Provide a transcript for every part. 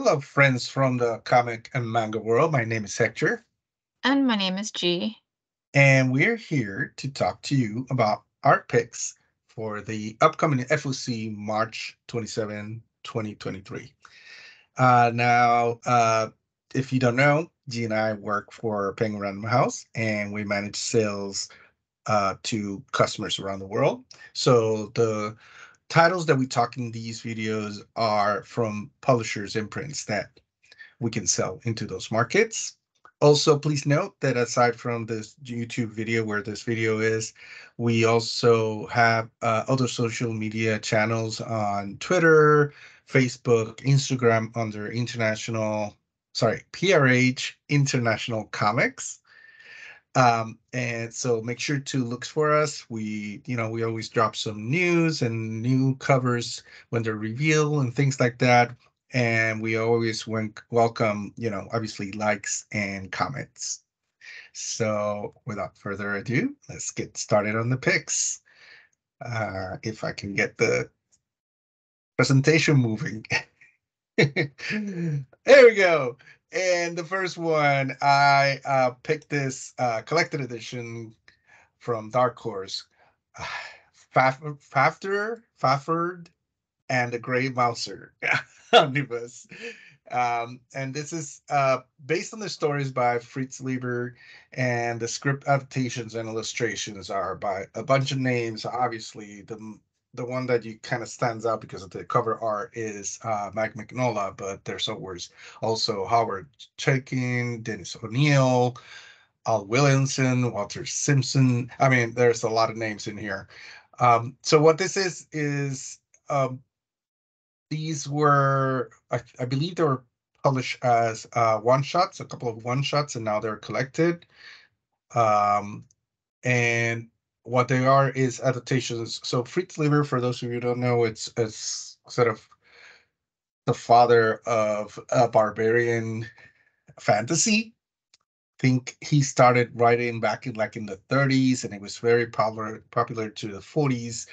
Hello, friends from the comic and manga world. My name is Hector, And my name is G. and we're here to talk to you about art picks for the upcoming FOC March 27, 2023. Now, if you don't know, G and I work for Penguin Random House, and we manage sales to customers around the world. So the titles that we talk in these videos are from publishers imprints that we can sell into those markets. Also, please note that aside from this YouTube video where this video is, we also have other social media channels on Twitter, Facebook, Instagram under PRH International Comics. And so make sure to look for us. We always drop some news and new covers when they're revealed and things like that. And we always welcome, obviously likes and comments. So without further ado, let's get started on the picks. If I can get the presentation moving. There we go. And the first one, I picked this collected edition from Dark Horse, Fafhrd, and the Grey Mouser Omnibus. And this is based on the stories by Fritz Lieber, and the script adaptations and illustrations are by a bunch of names. Obviously, the one that you kind of stands out because of the cover art is Mike Mignola, but there's always also Howard Chaykin, Dennis O'Neill, Al Williamson, Walter Simpson. I mean, there's a lot of names in here. So what this is these were, I believe they were published as one shots, a couple of one shots, and now they're collected. Um, and what they are is adaptations. So Fritz Lieber, for those of you who don't know, it's sort of the father of barbarian fantasy. Think he started writing back in the 30s, and it was very popular to the 40s,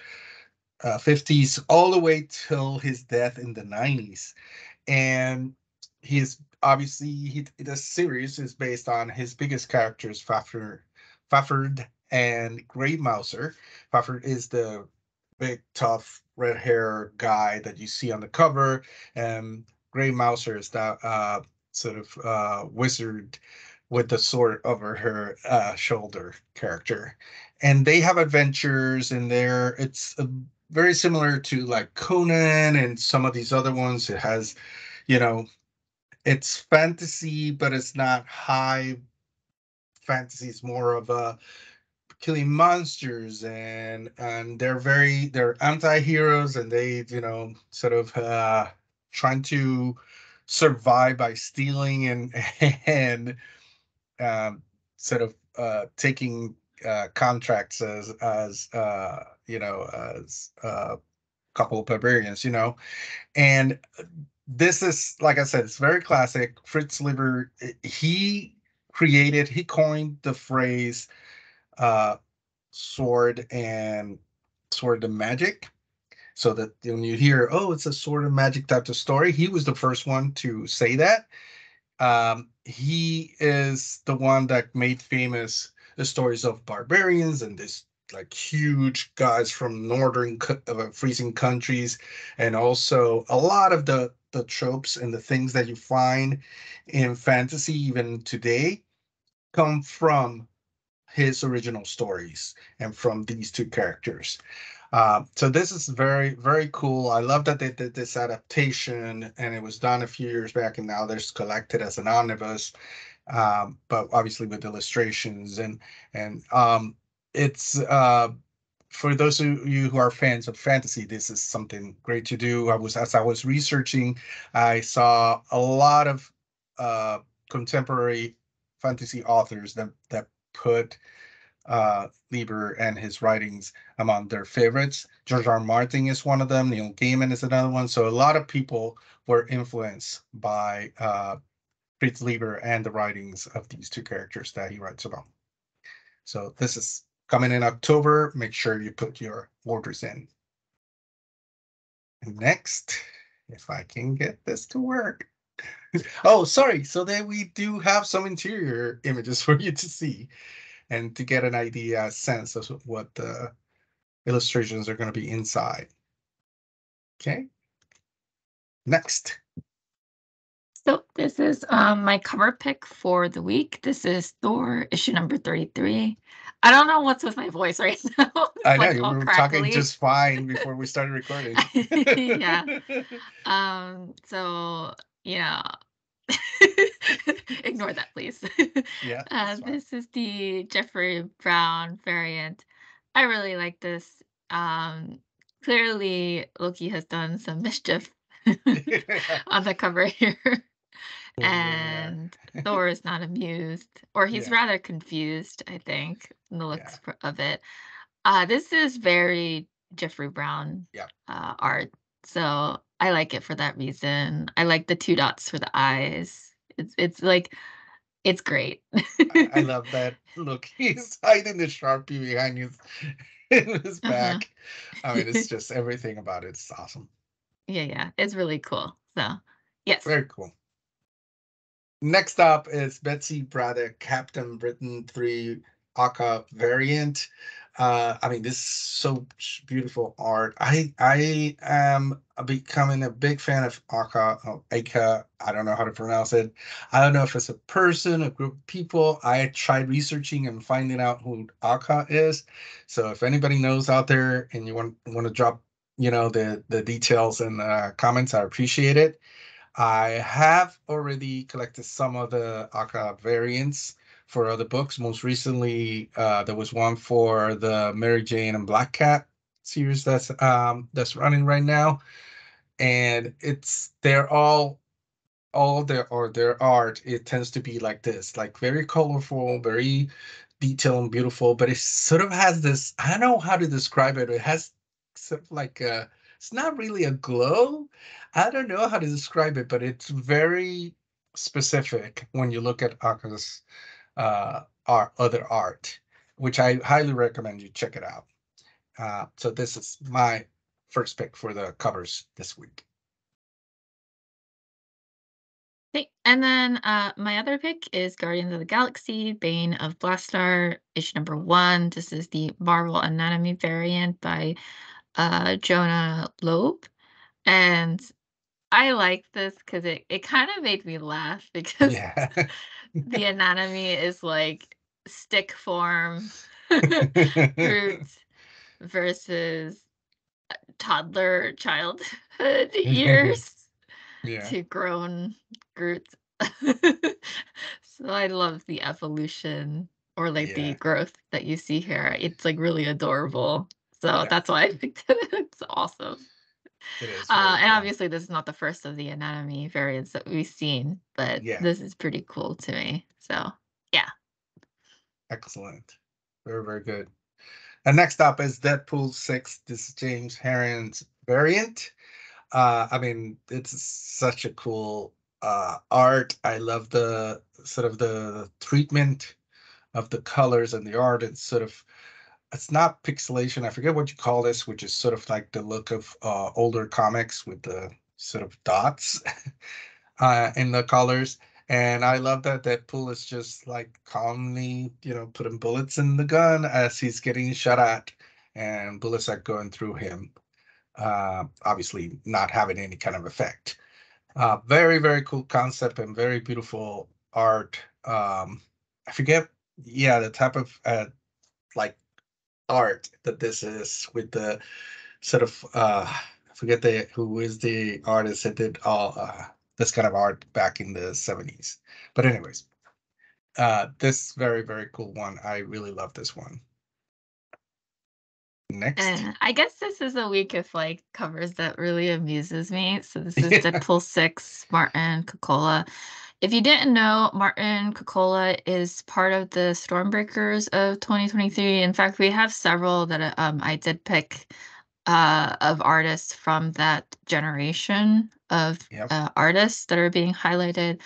50s, all the way till his death in the 90s. And he's obviously the series is based on his biggest characters, Fafhrd and Grey Mouser. Fafhrd is the big, tough, red hair guy that you see on the cover, and Grey Mouser is that sort of wizard with the sword over her shoulder character. And they have adventures, and it's very similar to like Conan and some of these other ones. It has, you know, it's fantasy, but it's not high fantasy. It's more of a killing monsters, and they're anti-heroes, and they, sort of trying to survive by stealing and and sort of taking contracts as couple of barbarians, and this is, like I said, it's very classic. Fritz Lieber, he coined the phrase uh, sword and magic. So that when you hear, oh, it's a sword and magic type of story, he was the first one to say that. He is the one that made famous the stories of barbarians and this like huge guys from northern freezing countries, and also a lot of the tropes and the things that you find in fantasy even today come from his original stories and from these two characters. So this is very, very cool. I love that they did this adaptation, and it was done a few years back, and now there's collected as an omnibus, but obviously with illustrations, and it's for those of you who are fans of fantasy, this is something great to do. As I was researching, I saw a lot of uh, contemporary fantasy authors that put Lieber and his writings among their favorites. George R. R. Martin is one of them. Neil Gaiman is another one. So a lot of people were influenced by Fritz Lieber and the writings of these two characters that he writes about. So this is coming in October. Make sure you put your orders in. And next, if I can get this to work. Oh, sorry. So then we do have some interior images for you to see and to get an idea, sense of what the illustrations are going to be inside. Okay. Next. So this is my cover pick for the week. This is Thor issue number 33. I don't know what's with my voice right now. It's I know like you all were talking crackly. just fine before we started recording. Yeah. So yeah. Ignore that, please. Yeah, that's fine. This is the Jeffrey Brown variant. I really like this. Clearly Loki has done some mischief on the cover here. Yeah. And Thor is not amused, or he's Yeah. rather confused, I think, in the Yeah. looks of it. This is very Jeffrey Brown Yeah. art, so I like it for that reason. I like the two dots for the eyes. It's like it's great. I love that. Look, he's hiding the Sharpie behind his in his Uh-huh. back. I mean, it's just everything about it's awesome. Yeah, it's really cool. So, yes. Very cool. Next up is Betsy Braddock, Captain Britain 3 Aka variant. I mean, this is so beautiful art. I am becoming a big fan of Aka, or Aka. I don't know how to pronounce it. I don't know if it's a person, a group of people. I tried researching and finding out who Aka is. So if anybody knows out there and you want to drop, the details and comments, I appreciate it. I have already collected some of the Aka variants for other books. Most recently, there was one for the Mary Jane and Black Cat series that's running right now, and they're all their art. It tends to be like this, like very colorful, very detailed and beautiful, but it sort of has this, I don't know how to describe it. It has sort of like a, it's not really a glow. I don't know how to describe it, but it's very specific when you look at Aka's other art, which I highly recommend you check it out. So this is my first pick for the covers this week. Okay, and then my other pick is Guardians of the Galaxy, Bane of Blastar, issue number 1. This is the Marvel Anatomy variant by Jonah Loeb. And I like this because it kind of made me laugh because Yeah. the anatomy is like stick form Groot versus toddler childhood years Yeah. to grown Groot. So I love the evolution or like the Yeah. growth that you see here. It's like really adorable. So Yeah. that's why I picked it. It's awesome. It is very And cool. obviously, this is not the first of the anatomy variants that we've seen, but Yeah. this is pretty cool to me. So, yeah. Excellent. Very, very good. And next up is Deadpool 6. This is James Herron's variant. I mean, it's such a cool art. I love the sort of the treatment of the colors and the art. It's not pixelation. I forget what you call this, which is sort of like the look of older comics with the sort of dots in the colors. And I love that Deadpool is just like calmly, putting bullets in the gun as he's getting shot at, and bullets are going through him. Obviously, not having any kind of effect. Very, very cool concept and very beautiful art. I forget, yeah, the type of like art that this is with the sort of I forget who is the artist that did all this kind of art back in the 70s. But anyways, this very, very cool one. I really love this one. Next. And I guess this is a week of like covers that really amuses me. So this is Deadpool 6, Martin Cocola. If you didn't know, Martin Cocola is part of the Stormbreakers of 2023. In fact, we have several that I did pick of artists from that generation of Yep. artists that are being highlighted,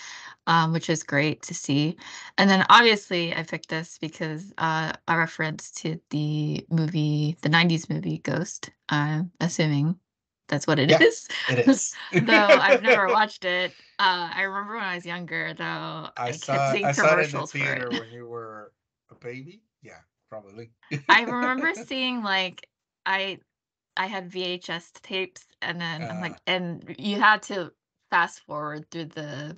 which is great to see. And then obviously I picked this because a reference to the movie, the 90s movie Ghost. I'm assuming that's what it Yeah, is. it is. Though I've never watched it. I remember when I was younger, though, I kept seeing I saw it in the commercials for it. theater when you were a baby. Yeah, probably. I remember seeing like I had VHS tapes, and then I'm like, and you had to fast forward through the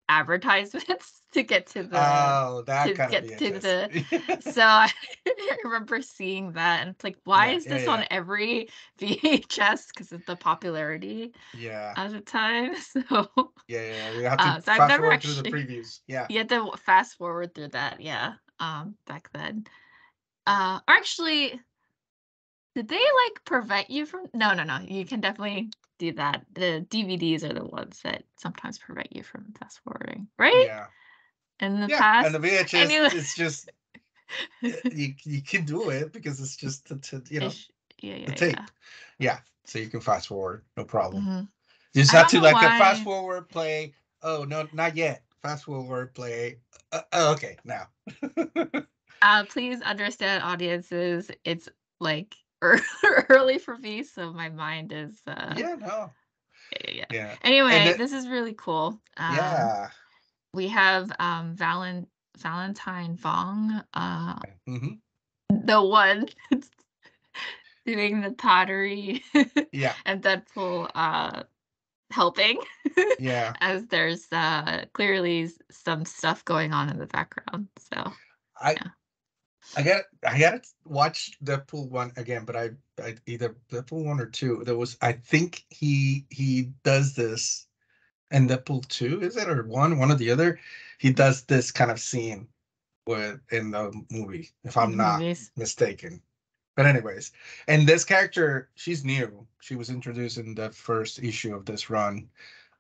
advertisements to get to the Oh, that kind of so VHS. I remember seeing that, and it's like, why Yeah, is yeah, this yeah. on every VHS? Because of the popularity Yeah. at the time. Yeah. You have to So I've fast never forward through the actually previews. Yeah. you had to fast forward through that, yeah, back then. Or actually, did they, like, prevent you from no, you can definitely do that. The DVDs are the ones that sometimes prevent you from fast forwarding, right? Yeah. In the Yeah. And past? the VHS, Anyway. it's just you can do it because it's just Ish the yeah. tape. Yeah. So you can fast forward, no problem. Mhm. You just I have don't to know like a fast why forward play. Oh no, not yet. Fast forward play. Okay, now. please understand, audiences, it's, like, early for me, so my mind is, Yeah, no. yeah. Yeah. And Anyway, it, this is really cool. yeah. We have, Valentine Vong, Hmm. the one doing the pottery, Yeah. and Deadpool, helping, Yeah. as there's, clearly some stuff going on in the background, so, I yeah. I gotta watch Deadpool 1 again, but I either Deadpool 1 or 2. There was I think he does this in Deadpool 2, is it, or 1, one or the other? He does this kind of scene with in the movie, if In I'm the not movies. mistaken. But anyways, and this character, she's new. She was introduced in the first issue of this run.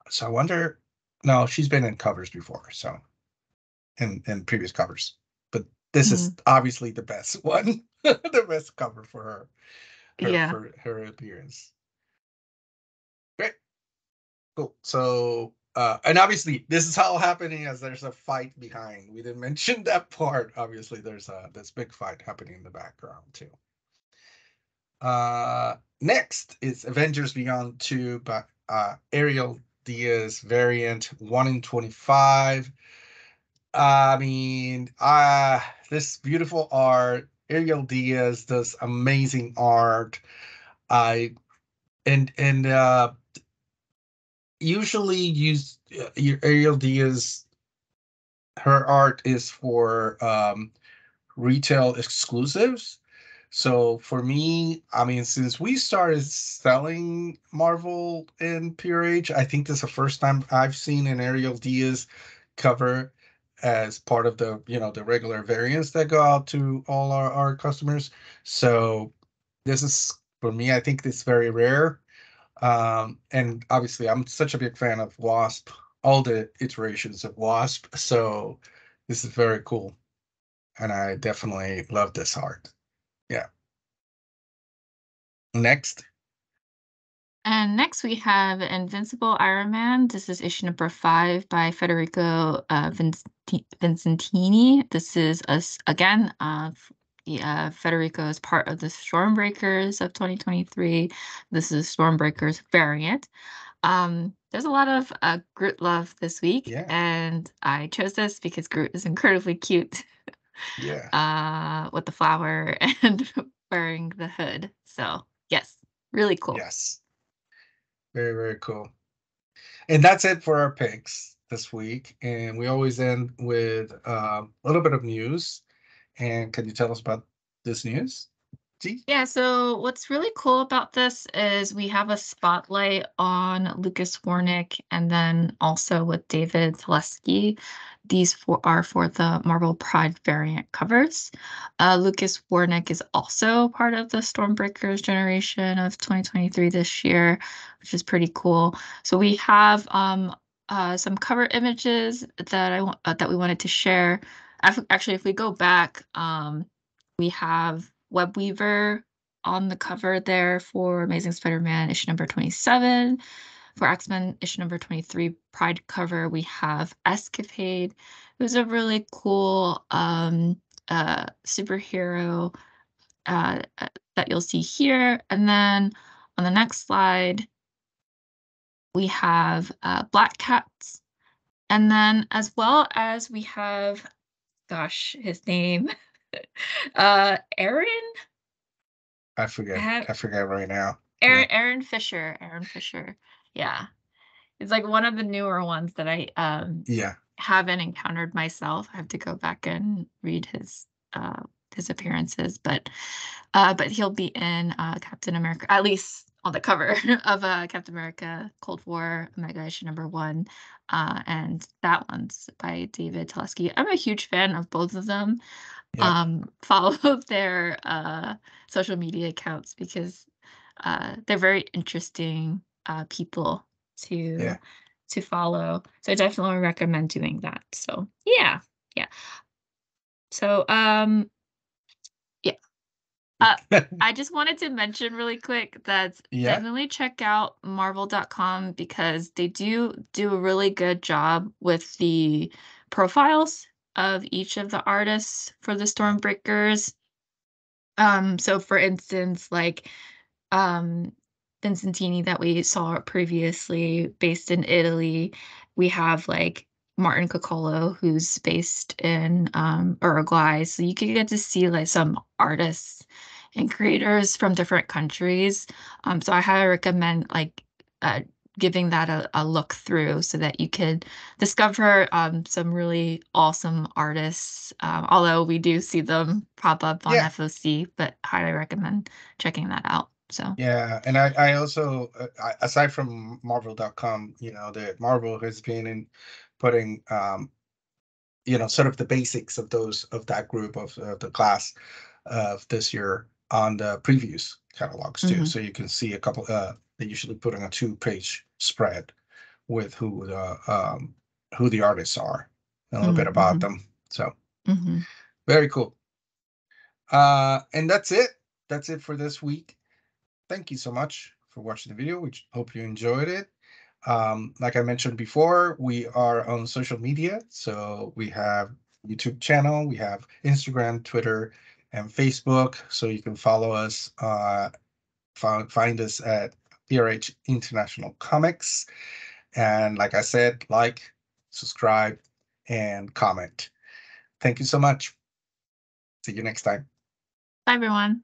So I wonder, no, she's been in covers before, so in previous covers. But this is Mhm. obviously the best one, the best cover for Yeah. for her appearance. Great, cool. So and obviously this is all happening as there's a fight behind. We didn't mention that part. Obviously, there's this big fight happening in the background too. Next is Avengers Beyond 2 by Ariel Diaz variant 1 in 25. I mean, this beautiful art. Ariel Diaz does amazing art. I and usually use Ariel Diaz. Her art is for retail exclusives. So for me, I mean, since we started selling Marvel in PRH, I think this is the first time I've seen an Ariel Diaz cover as part of the the regular variants that go out to all our customers. So this is for me, I think it's very rare. And obviously I'm such a big fan of Wasp, all the iterations of Wasp. So this is very cool. And I definitely love this art. Yeah. Next. And next we have Invincible Iron Man. This is issue number 5 by Federico Vincentini. This is us again. Federico is part of the Stormbreakers of 2023. This is Stormbreakers variant. There's a lot of Groot love this week, Yeah. and I chose this because Groot is incredibly cute Yeah. with the flower and wearing the hood. So, yes, really cool. Yes. Very, very cool. And that's it for our picks this week. And we always end with a little bit of news. And can you tell us about this news? See? Yeah, so what's really cool about this is we have a spotlight on Lucas Werneck and then also with David Talaski. These are for the Marvel Pride variant covers. Lucas Werneck is also part of the Stormbreakers generation of 2023 this year, which is pretty cool. So we have some cover images that that we wanted to share. Actually, if we go back, we have Web Weaver on the cover there for Amazing Spider-Man issue number 27. For X-Men issue number 23 Pride cover, we have Escapade, who's a really cool superhero that you'll see here. And then On the next slide, we have Black Cats. And then as well as we have, gosh, his name, Aaron? I forget right now. Aaron Fisher. Yeah. It's like one of the newer ones that I haven't encountered myself. I have to go back and read his appearances, but he'll be in Captain America, at least on the cover of Captain America Cold War Mega Issue #1, and that one's by David Talaski. I'm a huge fan of both of them. Follow their social media accounts because they're very interesting people to follow. So I definitely recommend doing that. So yeah. So I just wanted to mention really quick that definitely check out marvel.com because they do a really good job with the profiles of each of the artists for the Stormbreakers. So for instance, like Vincentini that we saw previously, based in Italy, we have like Martin Coccolo, who's based in Uruguay. So you can get to see like some artists and creators from different countries. So I highly recommend like giving that a look through so that you could discover some really awesome artists. Although we do see them pop up on FOC, but highly recommend checking that out. So yeah, and I also aside from marvel.com, the Marvel has been putting sort of the basics of that group of the class of this year on the previews catalogs too. So you can see a couple they usually put on a 2-page spread with who the artists are, a little bit about them. So very cool. And that's it for this week. Thank you so much for watching the video. We hope you enjoyed it. Like I mentioned before, we are on social media. So we have YouTube channel, we have Instagram, Twitter, and Facebook. So you can follow us, find us at PRH International Comics. And like I said, like, subscribe, and comment. Thank you so much. See you next time. Bye, everyone.